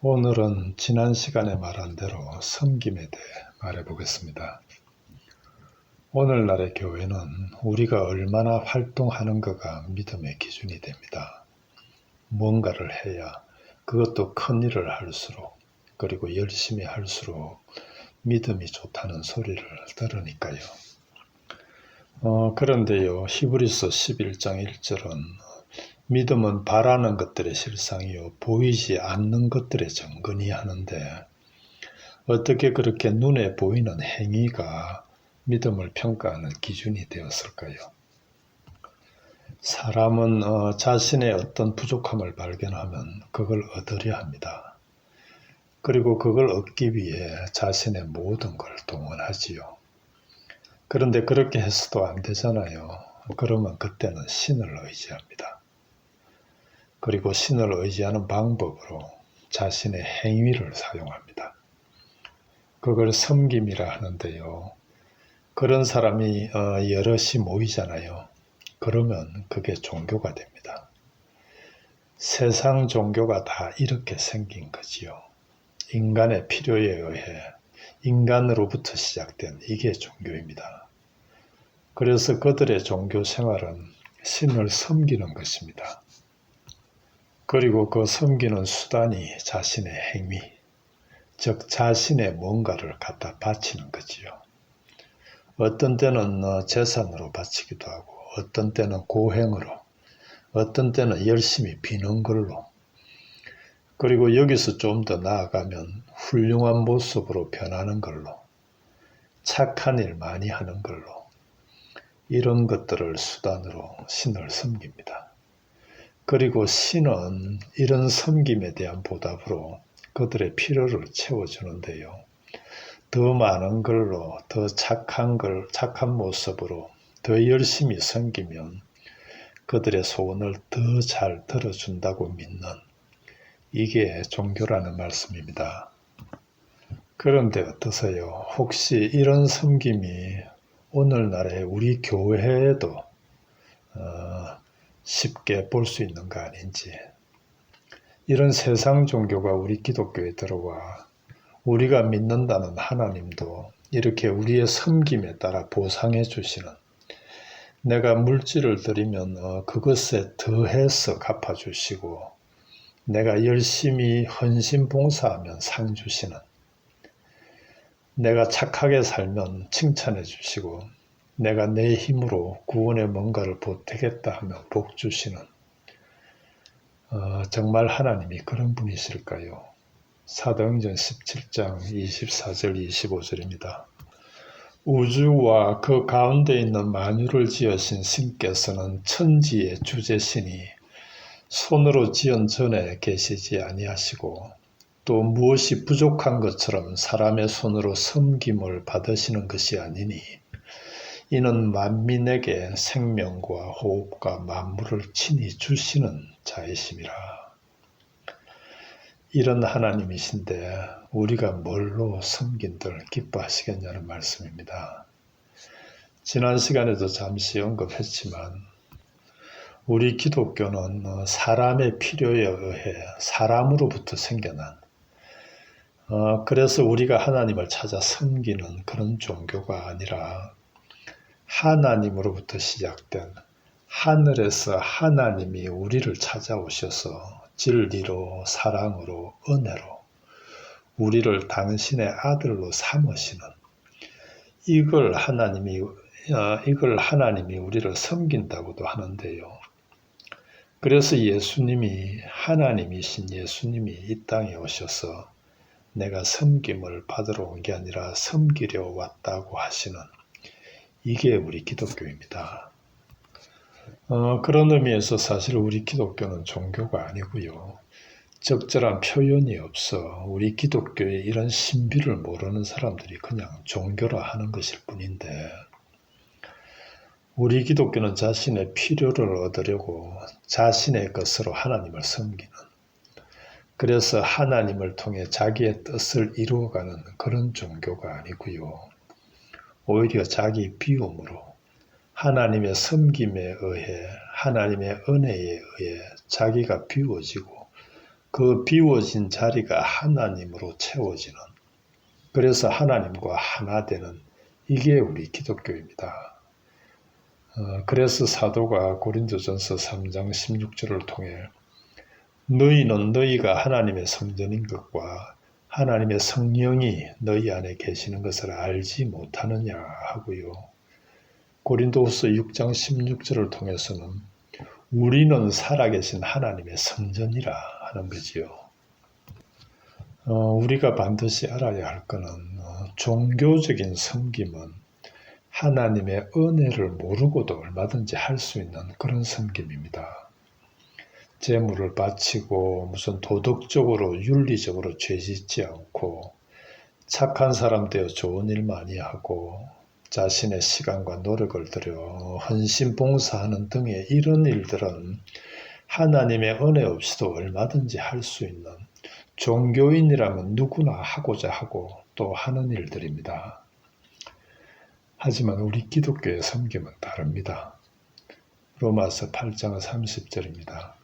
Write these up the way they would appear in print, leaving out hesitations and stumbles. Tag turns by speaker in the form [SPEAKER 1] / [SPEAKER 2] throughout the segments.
[SPEAKER 1] 오늘은 지난 시간에 말한 대로 섬김에 대해 말해 보겠습니다. 오늘날의 교회는 우리가 얼마나 활동하는가가 믿음의 기준이 됩니다. 뭔가를 해야, 그것도 큰 일을 할수록, 그리고 열심히 할수록 믿음이 좋다는 소리를 들으니까요. 그런데요, 히브리서 11장 1절은 믿음은 바라는 것들의 실상이요 보이지 않는 것들의 증거니 하는데, 어떻게 그렇게 눈에 보이는 행위가 믿음을 평가하는 기준이 되었을까요? 사람은 자신의 어떤 부족함을 발견하면 그걸 얻으려 합니다. 그리고 그걸 얻기 위해 자신의 모든 걸 동원하지요. 그런데 그렇게 해서도 안 되잖아요. 그러면 그때는 신을 의지합니다. 그리고 신을 의지하는 방법으로 자신의 행위를 사용합니다. 그걸 섬김이라 하는데요. 그런 사람이 여럿이 모이잖아요. 그러면 그게 종교가 됩니다. 세상 종교가 다 이렇게 생긴 거지요. 인간의 필요에 의해 인간으로부터 시작된 이게 종교입니다. 그래서 그들의 종교 생활은 신을 섬기는 것입니다. 그리고 그 섬기는 수단이 자신의 행위, 즉 자신의 뭔가를 갖다 바치는 거지요. 어떤 때는 재산으로 바치기도 하고, 어떤 때는 고행으로, 어떤 때는 열심히 비는 걸로, 그리고 여기서 좀 더 나아가면 훌륭한 모습으로 변하는 걸로, 착한 일 많이 하는 걸로, 이런 것들을 수단으로 신을 섬깁니다. 그리고 신은 이런 섬김에 대한 보답으로 그들의 필요를 채워주는데요. 더 많은 걸로, 더 착한 모습으로 더 열심히 섬기면 그들의 소원을 더 잘 들어준다고 믿는, 이게 종교라는 말씀입니다. 그런데 어떠세요? 혹시 이런 섬김이 오늘날의 우리 교회에도 쉽게 볼 수 있는 거 아닌지. 이런 세상 종교가 우리 기독교에 들어와 우리가 믿는다는 하나님도 이렇게 우리의 섬김에 따라 보상해 주시는, 내가 물질을 드리면 그것에 더해서 갚아주시고, 내가 열심히 헌신 봉사하면 상 주시는, 내가 착하게 살면 칭찬해 주시고, 내가 내 힘으로 구원의 뭔가를 보태겠다 하면 복 주시는, 정말 하나님이 그런 분이실까요? 사도행전 17장 24절 25절입니다. 우주와 그 가운데 있는 만유를 지으신 신께서는 천지의 주제시니 손으로 지은 전에 계시지 아니하시고, 또 무엇이 부족한 것처럼 사람의 손으로 섬김을 받으시는 것이 아니니, 이는 만민에게 생명과 호흡과 만물을 친히 주시는 자이심이라. 이런 하나님이신데 우리가 뭘로 섬긴들 기뻐하시겠냐는 말씀입니다. 지난 시간에도 잠시 언급했지만, 우리 기독교는 사람의 필요에 의해 사람으로부터 생겨난, 그래서 우리가 하나님을 찾아 섬기는 그런 종교가 아니라 하나님으로부터 시작된, 하늘에서 하나님이 우리를 찾아오셔서 진리로, 사랑으로, 은혜로 우리를 당신의 아들로 삼으시는, 이걸 하나님이 우리를 섬긴다고도 하는데요. 그래서 예수님이, 하나님이신 예수님이 이 땅에 오셔서 내가 섬김을 받으러 온 게 아니라 섬기려 왔다고 하시는, 이게 우리 기독교입니다. 그런 의미에서 사실 우리 기독교는 종교가 아니고요. 적절한 표현이 없어 우리 기독교의 이런 신비를 모르는 사람들이 그냥 종교라 하는 것일 뿐인데, 우리 기독교는 자신의 필요를 얻으려고 자신의 것으로 하나님을 섬기는, 그래서 하나님을 통해 자기의 뜻을 이루어가는 그런 종교가 아니고요. 오히려 자기 비움으로 하나님의 섬김에 의해, 하나님의 은혜에 의해 자기가 비워지고 그 비워진 자리가 하나님으로 채워지는, 그래서 하나님과 하나 되는, 이게 우리 기독교입니다. 그래서 사도가 고린도전서 3장 16절을 통해 너희는 너희가 하나님의 성전인 것과 하나님의 성령이 너희 안에 계시는 것을 알지 못하느냐 하고요. 고린도후서 6장 16절을 통해서는 우리는 살아계신 하나님의 성전이라 하는 거지요. 우리가 반드시 알아야 할 것은 종교적인 섬김은 하나님의 은혜를 모르고도 얼마든지 할 수 있는 그런 섬김입니다. 제물을 바치고 무슨 도덕적으로 윤리적으로 죄짓지 않고 착한 사람 되어 좋은 일 많이 하고 자신의 시간과 노력을 들여 헌신 봉사하는 등의 이런 일들은 하나님의 은혜 없이도 얼마든지 할 수 있는, 종교인이라면 누구나 하고자 하고 또 하는 일들입니다. 하지만 우리 기독교의 섬김은 다릅니다. 로마서 8장 30절입니다.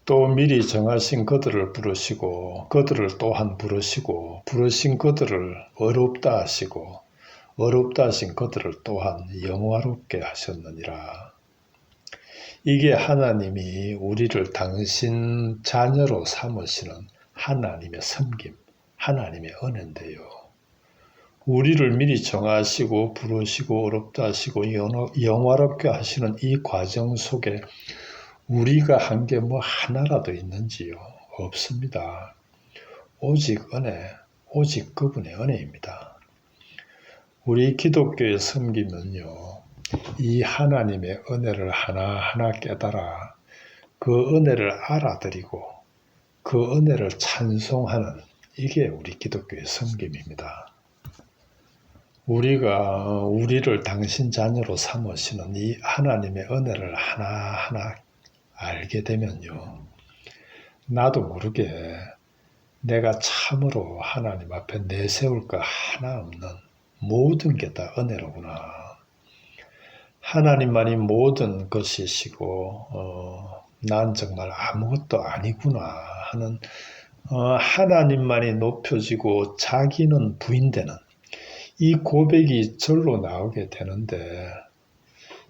[SPEAKER 1] 또 미리 정하신 그들을 부르시고 그들을 또한 부르시고 부르신 그들을 어렵다 하시고 어렵다 하신 그들을 또한 영화롭게 하셨느니라. 이게 하나님이 우리를 당신 자녀로 삼으시는 하나님의 섬김, 하나님의 은혜인데요. 우리를 미리 정하시고 부르시고 어렵다 하시고 영화롭게 하시는 이 과정 속에 우리가 한 게 뭐 하나라도 있는지요? 없습니다. 오직 은혜, 오직 그분의 은혜입니다. 우리 기독교의 섬김은요, 이 하나님의 은혜를 하나하나 깨달아 그 은혜를 알아들이고 그 은혜를 찬송하는, 이게 우리 기독교의 섬김입니다. 우리가 우리를 당신 자녀로 삼으시는 이 하나님의 은혜를 하나하나 알게 되면요, 나도 모르게 내가 참으로 하나님 앞에 내세울 거 하나 없는 모든 게 다 은혜로구나. 하나님만이 모든 것이시고 난 정말 아무것도 아니구나 하는, 하나님만이 높여지고 자기는 부인되는 이 고백이 절로 나오게 되는데,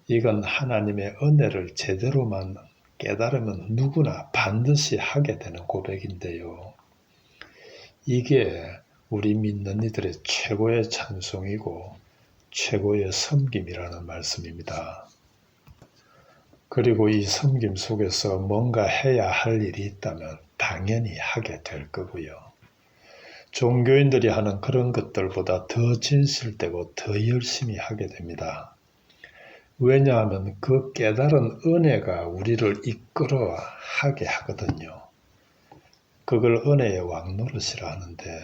[SPEAKER 1] 이건 하나님의 은혜를 제대로만 깨달으면 누구나 반드시 하게 되는 고백인데요. 이게 우리 믿는 이들의 최고의 찬송이고 최고의 섬김이라는 말씀입니다. 그리고 이 섬김 속에서 뭔가 해야 할 일이 있다면 당연히 하게 될 거고요. 종교인들이 하는 그런 것들보다 더 진실되고 더 열심히 하게 됩니다. 왜냐하면 그 깨달은 은혜가 우리를 이끌어 하게 하거든요. 그걸 은혜의 왕노릇이라 하는데,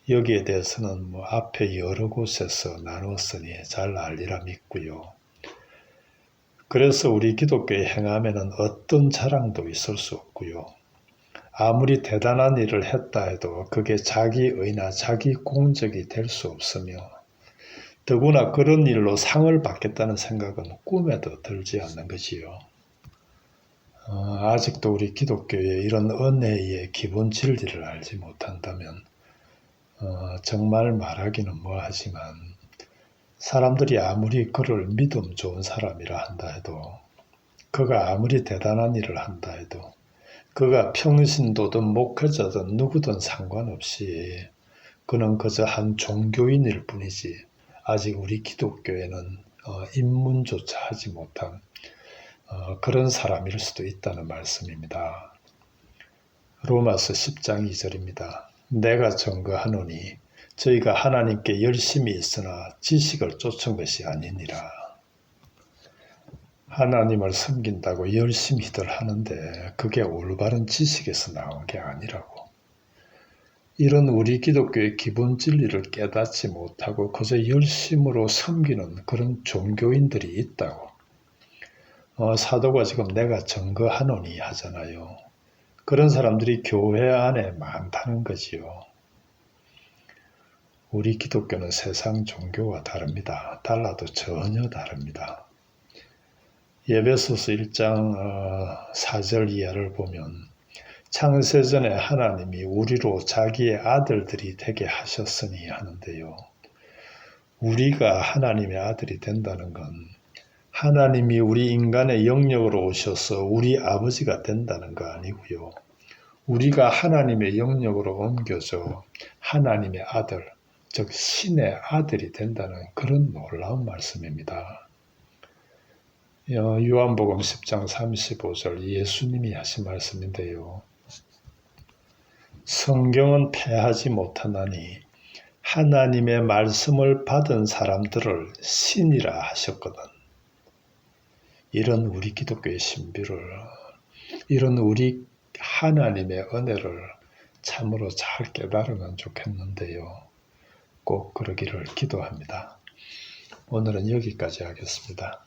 [SPEAKER 1] 여기에 대해서는 뭐 앞에 여러 곳에서 나눴으니 잘 알리라 믿고요. 그래서 우리 기독교의 행함에는 어떤 자랑도 있을 수 없고요. 아무리 대단한 일을 했다 해도 그게 자기 의나 자기 공적이 될 수 없으며, 더구나 그런 일로 상을 받겠다는 생각은 꿈에도 들지 않는 것이요. 아직도 우리 기독교의 이런 은혜의 기본 진리를 알지 못한다면 정말 말하기는 뭐하지만, 사람들이 아무리 그를 믿음 좋은 사람이라 한다 해도, 그가 아무리 대단한 일을 한다 해도, 그가 평신도든 목회자든 누구든 상관없이 그는 그저 한 종교인일 뿐이지 아직 우리 기독교에는 입문조차 하지 못한 그런 사람일 수도 있다는 말씀입니다. 로마서 10장 2절입니다. 내가 증거하노니 저희가 하나님께 열심히 있으나 지식을 쫓은 것이 아니니라. 하나님을 섬긴다고 열심히들 하는데 그게 올바른 지식에서 나온 게 아니라고. 이런 우리 기독교의 기본 진리를 깨닫지 못하고 그저 열심으로 섬기는 그런 종교인들이 있다고. 사도가 지금 내가 증거하노니 하잖아요. 그런 사람들이 교회 안에 많다는 거지요. 우리 기독교는 세상 종교와 다릅니다. 달라도 전혀 다릅니다. 에베소서 1장 4절 이하를 보면 창세전에 하나님이 우리로 자기의 아들들이 되게 하셨으니 하는데요. 우리가 하나님의 아들이 된다는 건 하나님이 우리 인간의 영역으로 오셔서 우리 아버지가 된다는 거 아니고요. 우리가 하나님의 영역으로 옮겨져 하나님의 아들, 즉 신의 아들이 된다는 그런 놀라운 말씀입니다. 요한복음 10장 35절 예수님이 하신 말씀인데요. 성경은 패하지 못하나니 하나님의 말씀을 받은 사람들을 신이라 하셨거든. 이런 우리 기독교의 신비를, 이런 우리 하나님의 은혜를 참으로 잘 깨달으면 좋겠는데요. 꼭 그러기를 기도합니다. 오늘은 여기까지 하겠습니다.